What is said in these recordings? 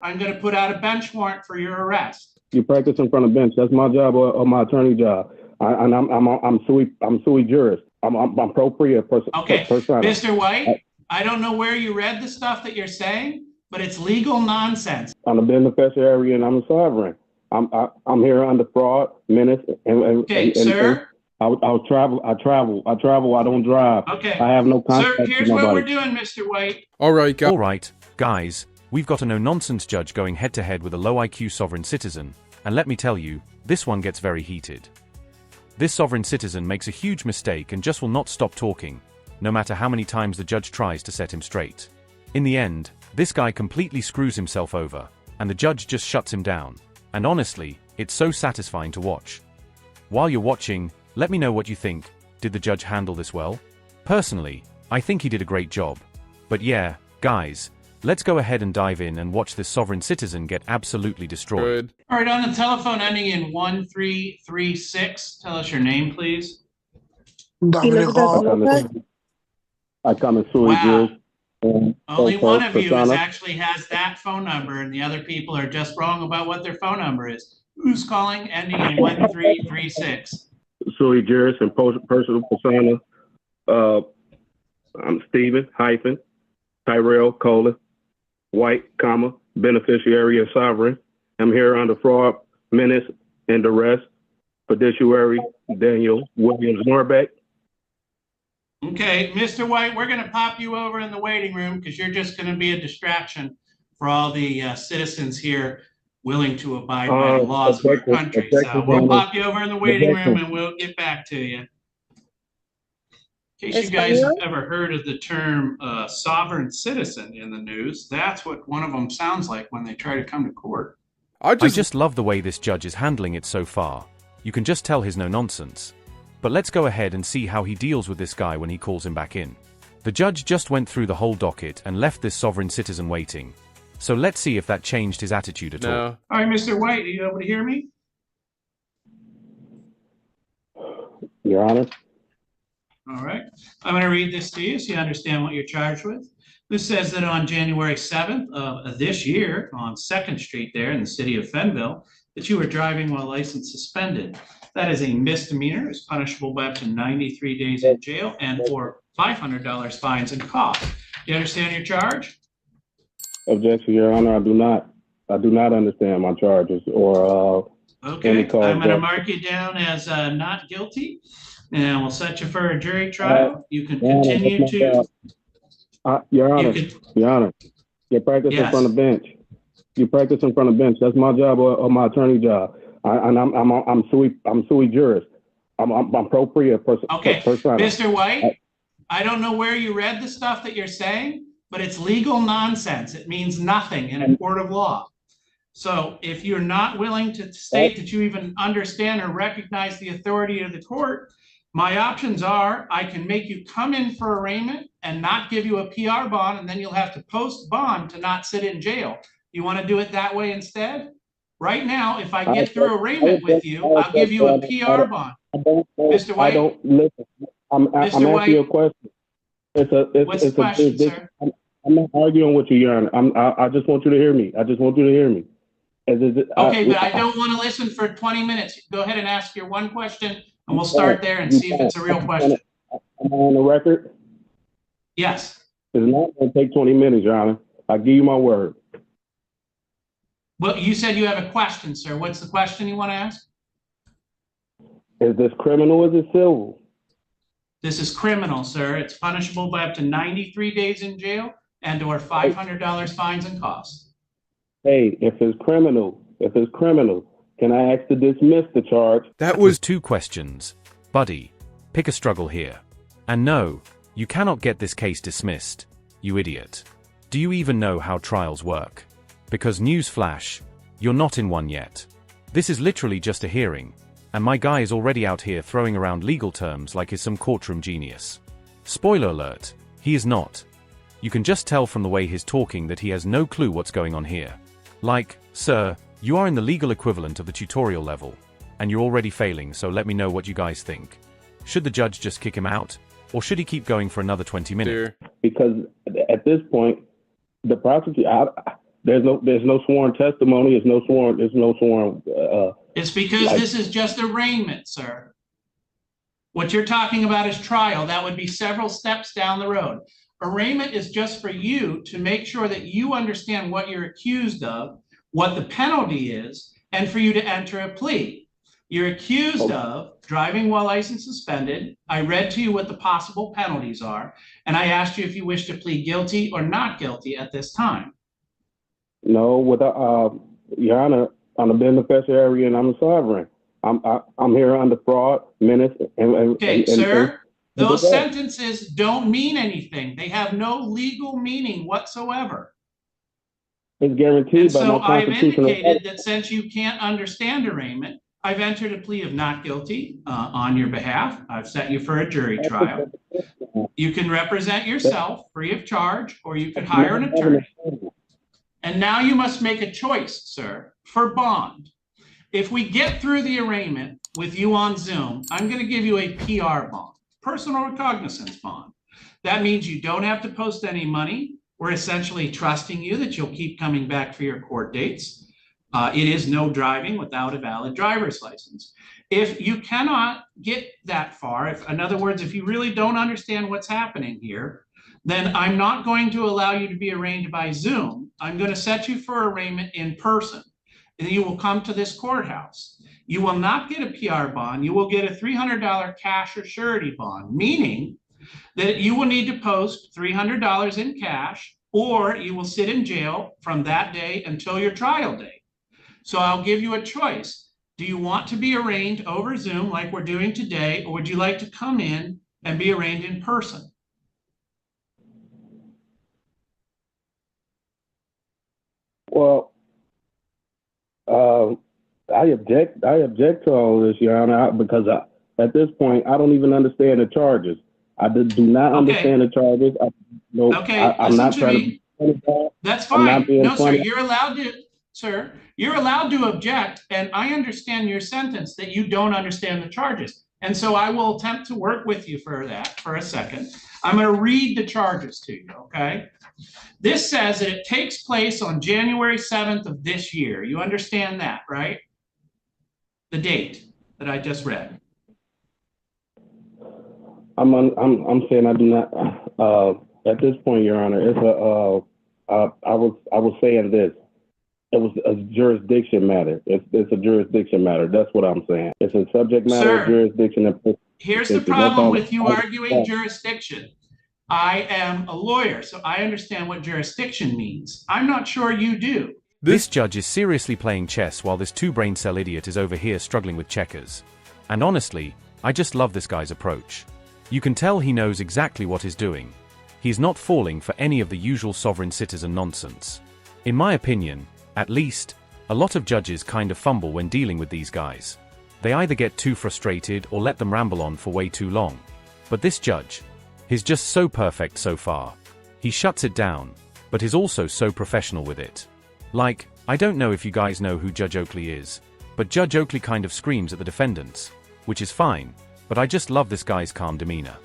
I'm going to put out a bench warrant for your arrest. You practice in front of bench. That's my job or my attorney job. I'm sui juris. I'm propria person. Okay, Mr. White, I don't know where you read the stuff that you're saying, but it's legal nonsense. I'm a beneficiary and I'm a sovereign. I'm here under fraud, menace, and sir. I'll travel. I don't drive. Okay. I have no contact. Sir, here's what we're doing, Mr. White. All right, guys. We've got a no-nonsense judge going head-to-head with a low-IQ sovereign citizen, and let me tell you, this one gets very heated. This sovereign citizen makes a huge mistake and just will not stop talking, no matter how many times the judge tries to set him straight. In the end, this guy completely screws himself over, and the judge just shuts him down. And honestly, it's so satisfying to watch. While you're watching, let me know what you think. Did the judge handle this well? Personally, I think he did a great job. But yeah, guys, let's go ahead and dive in and watch this sovereign citizen get absolutely destroyed. All right, on the telephone ending in 1336, tell us your name, please. I come in sui juris. Only one of you actually has that phone number, and the other people are just wrong about what their phone number is. Who's calling ending in 1336? Sui juris and personal persona. I'm Stephen Tyrell White, beneficiary and sovereign. I'm here under fraud, menace, and duress. Fiduciary Daniel Williams Norbeck. Okay, Mr. White, we're going to pop you over in the waiting room because you're just going to be a distraction for all the citizens here willing to abide by the laws of our country. So we'll pop you over in the waiting room and we'll get back to you. In case you guys have ever heard of the term sovereign citizen in the news, that's what one of them sounds like when they try to come to court. I just love the way this judge is handling it so far. You can just tell he's no nonsense. But let's go ahead and see how he deals with this guy when he calls him back in. The judge just went through the whole docket and left this sovereign citizen waiting. So let's see if that changed his attitude at all. All right, Mr. White, are you able to hear me? Your Honor. All right. I'm going to read this to you so you understand what you're charged with. This says that on January 7th of this year, on 2nd Street there in the city of Fenville, that you were driving while license suspended. That is a misdemeanor. It's punishable by up to 93 days in jail and or $500 fines and costs. You understand your charge? Objection, Your Honor. I do not understand my charges or okay. I'm going to mark you down as not guilty, and we'll set you for a jury trial. You can continue to. Your Honor. Your Honor. You practice in front of bench. You practice in front of bench. That's my job or my attorney job. I'm sui juris. I'm propria person. Okay, Mr. White, I don't know where you read the stuff that you're saying, but it's legal nonsense. It means nothing in a court of law. So if you're not willing to state that you even understand or recognize the authority of the court, my options are I can make you come in for arraignment and not give you a PR bond, and then you'll have to post bond to not sit in jail. You want to do it that way instead? Right now, if I get through arraignment with you, I'll give you a PR bond. Mr. White? I don't listen. I'm asking you a question. What's the question, sir? I'm not arguing with you, Your Honor. I just want you to hear me. Okay, but I don't want to listen for 20 minutes. Go ahead and ask your one question, and we'll start there and see if it's a real question. Am I on the record? Yes. It's not going to take 20 minutes, Your Honor. I give you my word. Well, you said you have a question, sir. What's the question you want to ask? Is this criminal or is it civil? This is criminal, sir. It's punishable by up to 93 days in jail and or $500 fines and costs. Hey, if it's criminal, can I ask to dismiss the charge? That was 2 questions. Buddy, pick a struggle here. And no, you cannot get this case dismissed, you idiot. Do you even know how trials work? Because newsflash, you're not in one yet. This is literally just a hearing, and my guy is already out here throwing around legal terms like he's some courtroom genius. Spoiler alert, he is not. You can just tell from the way he's talking that he has no clue what's going on here. Like, sir, you are in the legal equivalent of the tutorial level, and you're already failing, so let me know what you guys think. Should the judge just kick him out, or should he keep going for another 20 minutes? Because at this point, the prosecutor, There's no sworn testimony. There's no sworn. It's because this is just arraignment, sir. What you're talking about is trial. That would be several steps down the road. Arraignment is just for you to make sure that you understand what you're accused of, what the penalty is, and for you to enter a plea. You're accused of driving while license suspended. I read to you what the possible penalties are, and I asked you if you wish to plead guilty or not guilty at this time. No, Your Honor, I'm a beneficiary and I'm a sovereign. I'm here under fraud, menace, sir. Those sentences don't mean anything. They have no legal meaning whatsoever. It's guaranteed by so my constitutional I've indicated that since you can't understand arraignment, I've entered a plea of not guilty on your behalf. I've set you for a jury trial. You can represent yourself free of charge, or you could hire an attorney. And now you must make a choice, sir, for bond. If we get through the arraignment with you on Zoom, I'm going to give you a PR bond, personal recognizance bond. That means you don't have to post any money. We're essentially trusting you that you'll keep coming back for your court dates. It is no driving without a valid driver's license. If you cannot get that far, in other words, if you really don't understand what's happening here, then I'm not going to allow you to be arraigned by Zoom. I'm going to set you for arraignment in person. And you will come to this courthouse. You will not get a PR bond. You will get a $300 cash or surety bond, meaning that you will need to post $300 in cash, or you will sit in jail from that day until your trial date. So I'll give you a choice. Do you want to be arraigned over Zoom like we're doing today, or would you like to come in and be arraigned in person? Well, I object to all this, Your Honor, because at this point, I don't even understand the charges. I do not understand the charges. I'm not trying to. That's fine. No, sir, you're allowed to, sir. You're allowed to object, and I understand your sentence that you don't understand the charges. And so I will attempt to work with you for that for a second. I'm going to read the charges to you, okay? This says that it takes place on January 7th of this year. You understand that, right? The date that I just read. I'm saying I do not. At this point, Your Honor, it's I was saying this. It was a jurisdiction matter. It's a jurisdiction matter. That's what I'm saying. It's a subject matter jurisdiction. Here's the problem with you arguing jurisdiction. I am a lawyer, so I understand what jurisdiction means. I'm not sure you do. This judge is seriously playing chess while this two-brain cell idiot is over here struggling with checkers. And honestly, I just love this guy's approach. You can tell he knows exactly what he's doing. He's not falling for any of the usual sovereign citizen nonsense. In my opinion, at least, a lot of judges kind of fumble when dealing with these guys. They either get too frustrated or let them ramble on for way too long. But this judge, he's just so perfect so far. He shuts it down, but he's also so professional with it. Like, I don't know if you guys know who Judge Oakley is, but Judge Oakley kind of screams at the defendants, which is fine, but I just love this guy's calm demeanor.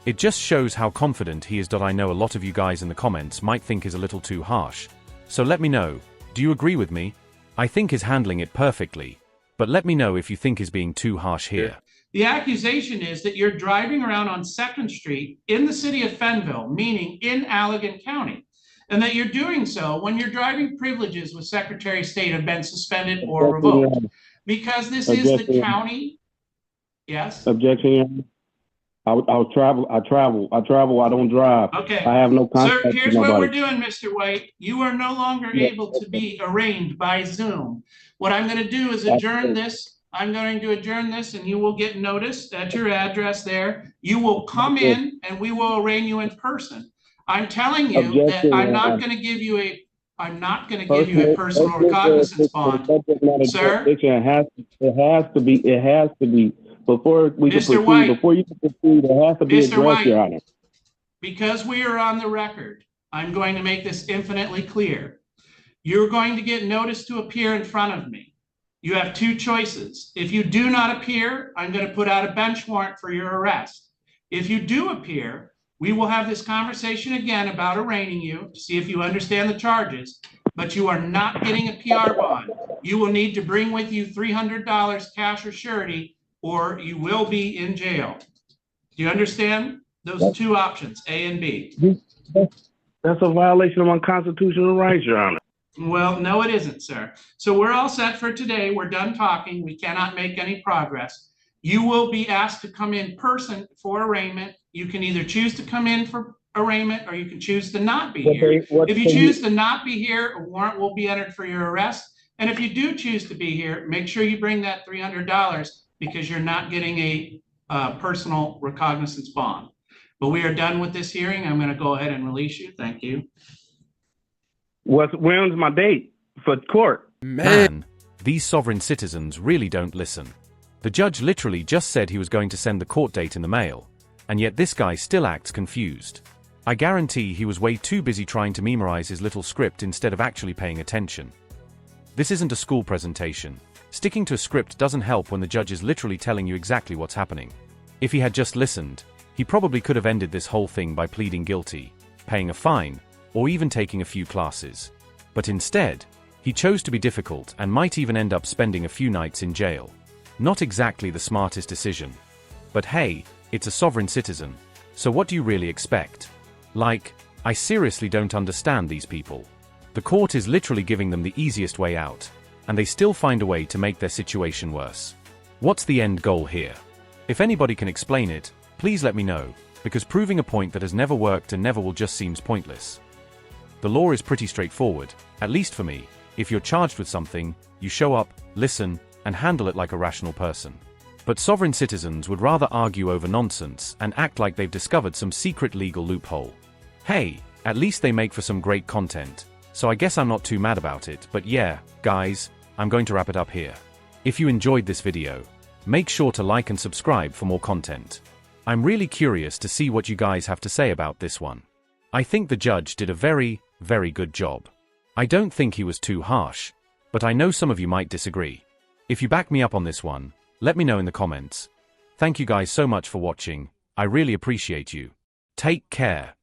It just shows how confident he is. I know a lot of you guys in the comments might think is a little too harsh. So let me know, do you agree with me? I think he's handling it perfectly, but let me know if you think he's being too harsh here. The accusation is that you're driving around on 2nd Street in the city of Fenville, meaning in Allegan County, and that you're doing so when your driving privileges with Secretary of State have been suspended or revoked. Because this is the county. Yes? Objection. I travel. I don't drive. Okay. I have no contact. Sir, here's what we're doing, Mr. White. You are no longer able to be arraigned by Zoom. What I'm going to do is adjourn this. I'm going to adjourn this, and you will get notice at your address there. You will come in, and we will arraign you in person. I'm telling you that I'm not going to give you a personal recognizance bond, sir. It has to be. Before we can proceed, White, before you can proceed, there has to be a address, Your Honor. Because we are on the record, I'm going to make this infinitely clear. You're going to get notice to appear in front of me. You have two choices. If you do not appear, I'm going to put out a bench warrant for your arrest. If you do appear, we will have this conversation again about arraigning you to see if you understand the charges. but you are not getting a PR bond. You will need to bring with you $300 cash or surety, or you will be in jail. Do you understand? Those two options, A and B. That's a violation of my constitutional rights, Your Honor. Well, no, it isn't, sir. So we're all set for today. We're done talking. We cannot make any progress. You will be asked to come in person for arraignment. You can either choose to come in for arraignment or you can choose to not be here. If you choose to not be here, a warrant will be entered for your arrest. And if you do choose to be here, make sure you bring that $300 because you're not getting a personal recognizance bond. But we are done with this hearing. I'm going to go ahead and release you. Thank you. When's my date for court? Man, these sovereign citizens really don't listen. The judge literally just said he was going to send the court date in the mail, and yet this guy still acts confused. I guarantee he was way too busy trying to memorize his little script instead of actually paying attention. This isn't a school presentation. Sticking to a script doesn't help when the judge is literally telling you exactly what's happening. If he had just listened, he probably could have ended this whole thing by pleading guilty, paying a fine, or even taking a few classes. But instead, he chose to be difficult and might even end up spending a few nights in jail. Not exactly the smartest decision. But hey, it's a sovereign citizen, so what do you really expect? Like, I seriously don't understand these people. The court is literally giving them the easiest way out, and they still find a way to make their situation worse. What's the end goal here? If anybody can explain it, please let me know, because proving a point that has never worked and never will just seems pointless. The law is pretty straightforward, at least for me. If you're charged with something, you show up, listen, and handle it like a rational person. But sovereign citizens would rather argue over nonsense and act like they've discovered some secret legal loophole. Hey, at least they make for some great content, so I guess I'm not too mad about it. But yeah, guys, I'm going to wrap it up here. If you enjoyed this video, make sure to like and subscribe for more content. I'm really curious to see what you guys have to say about this one. I think the judge did a very, very good job. I don't think he was too harsh, but I know some of you might disagree. If you back me up on this one, let me know in the comments. Thank you guys so much for watching. I really appreciate you. Take care.